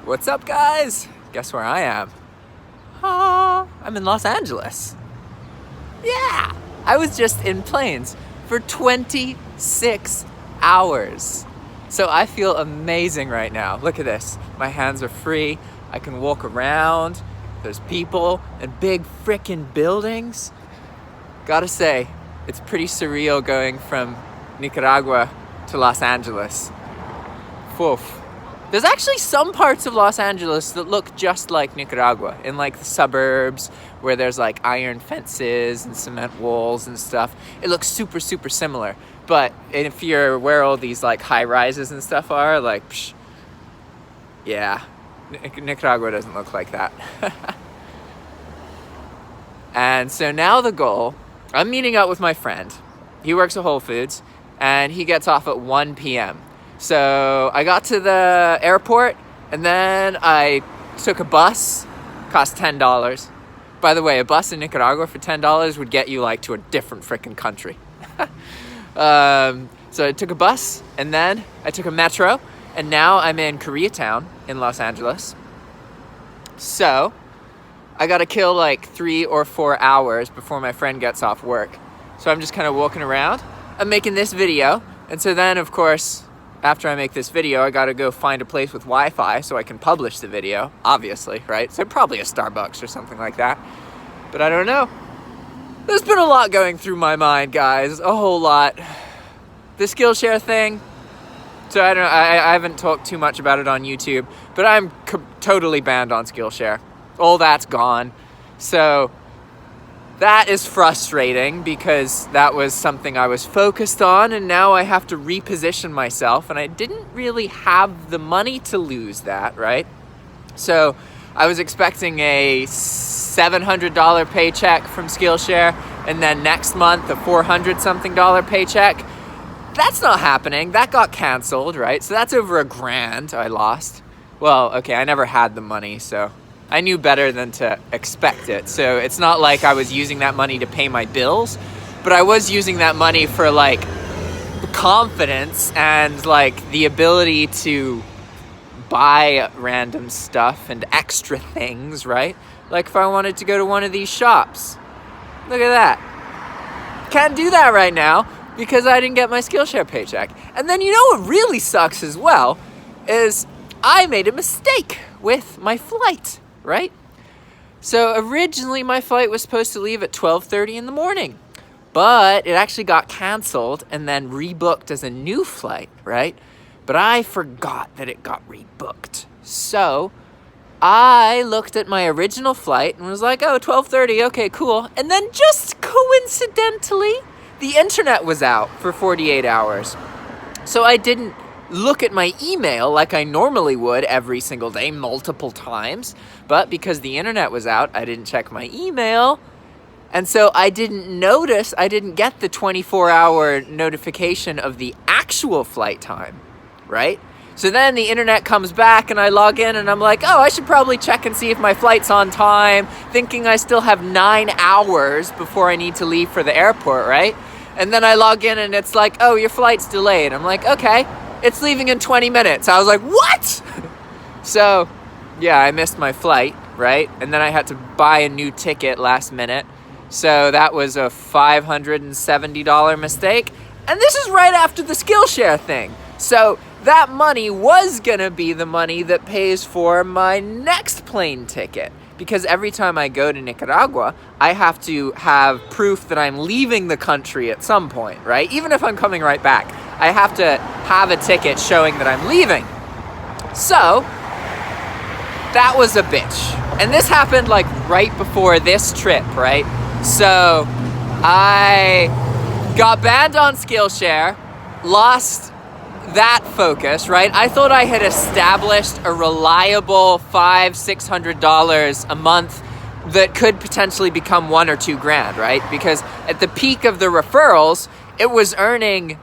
What's up, guys? Guess where I am? I'm in Los Angeles. Yeah! I was just in planes for 26 hours. So I feel amazing right now. Look at this. My hands are free. I can walk around. There's people and big frickin' buildings. Gotta say, it's pretty surreal going from Nicaragua to Los Angeles. Woof. There's actually some parts of Los Angeles that look just like Nicaragua, in like the suburbs where there's like iron fences and cement walls and stuff. It looks super, super similar. But if you're where all these like high rises and stuff are, like, yeah, Nicaragua doesn't look like that. And so now the goal, I'm meeting up with my friend. He works at Whole Foods and he gets off at 1 p.m. So I got to the airport and then I took a bus, cost $10. By the way, a bus in Nicaragua for $10 would get you like to a different freaking country. So I took a bus and then I took a metro and now I'm in Koreatown in Los Angeles. So I gotta kill like 3 or 4 hours before my friend gets off work. So I'm just kind of walking around. I'm making this video. And so then, of course, after I make this video, I gotta go find a place with Wi-Fi so I can publish the video, obviously, right? So probably a Starbucks or something like that. But I don't know. There's been a lot going through my mind, guys. A whole lot. The Skillshare thing. So I haven't talked too much about it on YouTube, but I'm totally banned on Skillshare. All that's gone. So that is frustrating because that was something I was focused on and now I have to reposition myself and I didn't really have the money to lose that, right? So I was expecting a $700 paycheck from Skillshare and then next month a $400 something paycheck. That's not happening. That got canceled, right? So that's over $1,000 I lost. Well, okay, I never had the money, so I knew better than to expect it. So it's not like I was using that money to pay my bills, but I was using that money for like confidence and like the ability to buy random stuff and extra things, right? Like if I wanted to go to one of these shops. Look at that. Can't do that right now because I didn't get my Skillshare paycheck. And then you know what really sucks as well is I made a mistake with my flight. Right? So originally my flight was supposed to leave at 12:30 in the morning, but it actually got canceled and then rebooked as a new flight, right? But I forgot that it got rebooked. So I looked at my original flight and was like, oh, 12:30, okay, cool. And then just coincidentally, the internet was out for 48 hours. So I didn't look at my email like I normally would every single day, multiple times. But because the internet was out, I didn't check my email. And so I didn't get the 24-hour notification of the actual flight time, right? So then the internet comes back and I log in and I'm like, oh, I should probably check and see if my flight's on time, thinking I still have 9 hours before I need to leave for the airport, right? And then I log in and it's like, oh, your flight's delayed. I'm like, okay. It's leaving in 20 minutes. I was like, what? So, yeah, I missed my flight, right? And then I had to buy a new ticket last minute. So that was a $570 mistake. And this is right after the Skillshare thing. So that money was gonna be the money that pays for my next plane ticket. Because every time I go to Nicaragua, I have to have proof that I'm leaving the country at some point, right? Even if I'm coming right back, I have to have a ticket showing that I'm leaving. So that was a bitch. And this happened like right before this trip, right? So I got banned on Skillshare, lost that focus, right? I thought I had established a reliable $500-600 a month that could potentially become $1 or $2,000, right? Because at the peak of the referrals, it was earning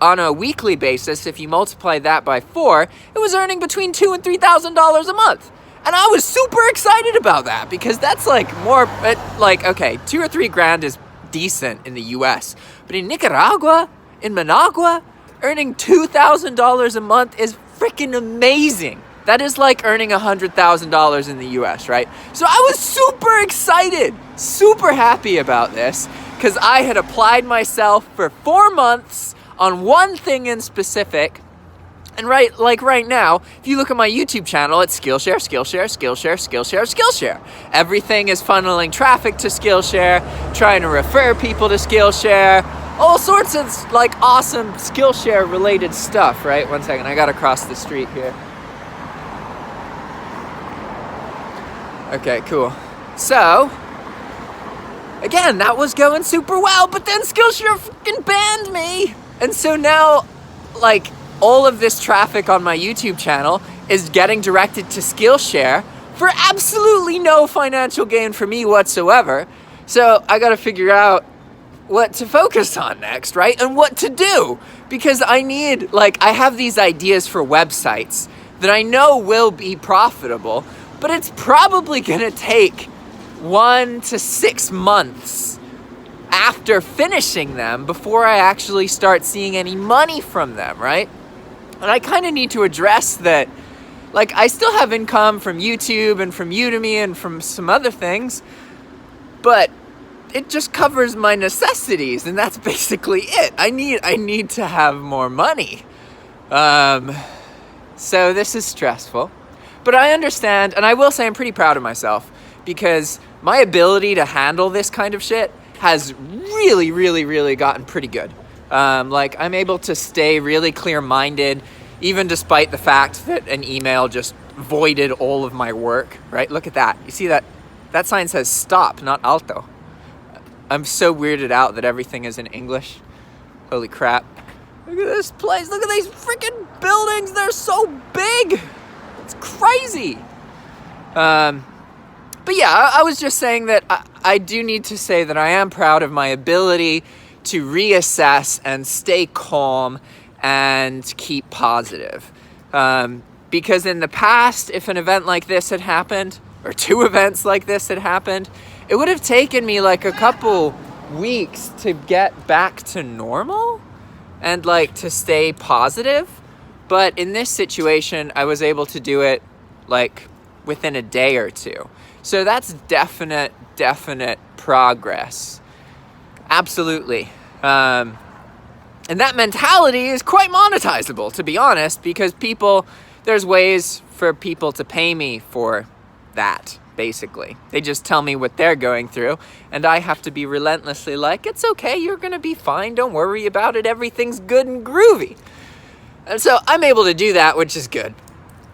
on a weekly basis. If you multiply that by 4, it was earning between $2,000 and $3,000 a month. And I was super excited about that because that's like more like, okay, $2,000 or $3,000 is decent in the US, but in Nicaragua, in Managua, earning $2,000 a month is freaking amazing. That is like earning $100,000 in the US, right? So I was super excited, super happy about this, because I had applied myself for 4 months on one thing in specific. And right now, if you look at my YouTube channel, it's Skillshare, Skillshare, Skillshare, Skillshare, Skillshare. Everything is funneling traffic to Skillshare, trying to refer people to Skillshare, all sorts of like awesome Skillshare related stuff, right? One second, I gotta cross the street here. Okay, cool. So, again, that was going super well, but then Skillshare freaking banned me. And so now, like, all of this traffic on my YouTube channel is getting directed to Skillshare for absolutely no financial gain for me whatsoever. So I gotta figure out what to focus on next, right? And what to do. Because I have these ideas for websites that I know will be profitable, but it's probably gonna take 1 to 6 months after finishing them before I actually start seeing any money from them, right? And I kind of need to address that, like, I still have income from YouTube and from Udemy and from some other things, but it just covers my necessities, and that's basically it. I need to have more money. So this is stressful, but I understand, and I will say I'm pretty proud of myself, because my ability to handle this kind of shit has really, really, really gotten pretty good. Like, I'm able to stay really clear-minded, even despite the fact that an email just voided all of my work, right? Look at that. You see that? That sign says stop, not alto. I'm so weirded out that everything is in English. Holy crap. Look at this place. Look at these freaking buildings. They're so big. It's crazy. But yeah, I was just saying that I do need to say that I am proud of my ability to reassess and stay calm and keep positive. Because in the past, if an event like this had happened, or 2 events like this had happened, it would have taken me like a couple weeks to get back to normal and like to stay positive. But in this situation, I was able to do it like within a day or 2. So that's definite progress. Absolutely. And that mentality is quite monetizable, to be honest, because there's ways for people to pay me for that, basically. They just tell me what they're going through, and I have to be relentlessly like, it's okay, you're gonna be fine, don't worry about it, everything's good and groovy. And so I'm able to do that, which is good.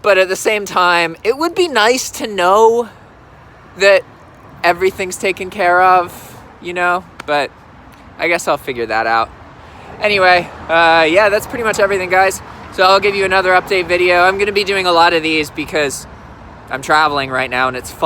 But at the same time, it would be nice to know that everything's taken care of, you know? But I guess I'll figure that out. Anyway, yeah, that's pretty much everything, guys. So I'll give you another update video. I'm going to be doing a lot of these because I'm traveling right now and it's fun.